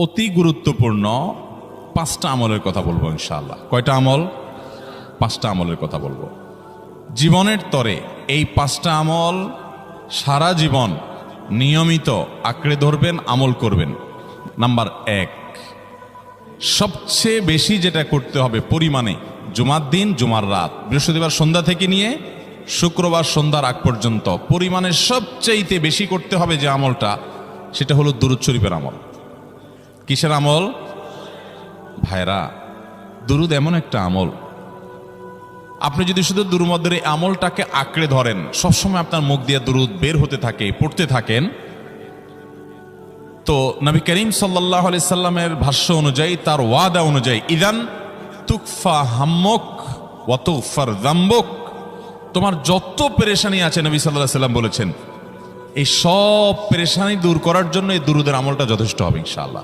অতি গুরুত্বপূর্ণ 5টা আমলের কথা বলবো ইনশাআল্লাহ। কয়টা আমল? 5টা আমলের কথা বলবো জীবনের তরে। এই 5টা আমল সারা জীবন নিয়মিত আঁকড়ে ধরবেন, আমল করবেন। নাম্বার 1, সবচেয়ে বেশি যেটা করতে হবে পরিমাণে, জুমার দিন, জুমার রাত, বৃহস্পতিবার সন্ধ্যা থেকে নিয়ে শুক্রবার সন্ধ্যার আগ পর্যন্ত পরিমাণে সবচেয়ে বেশি করতে হবে যে আমলটা, সেটা হলো দুরূদ শরীফের আমল। কিসের আমল? ভাইরা, দুরূদ এমন একটা আমল, আপনি যদি শুধু দুরূদের এই আমলটাকে আঁকড়ে ধরেন, সবসময় আপনার মুখ দিয়ে দুরূদ বের হতে থাকে, পড়তে থাকেন, তো নবী করিম সাল্লাল্লাহু আলাইহি সাল্লামের ভাষ্য অনুযায়ী, তার ওয়াদা অনুযায়ী, ইদান তুকফা হাম্মুক ওয়া তুগফার যামবুক, তোমার যত পেরেশানি আছে, নবী সাল্লাল্লাহু আলাইহি সাল্লাম বলেছেন, এই সব পেরেশানি দূর করার জন্য এই দুরূদের আমলটা যথেষ্ট হবে ইনশাআল্লাহ।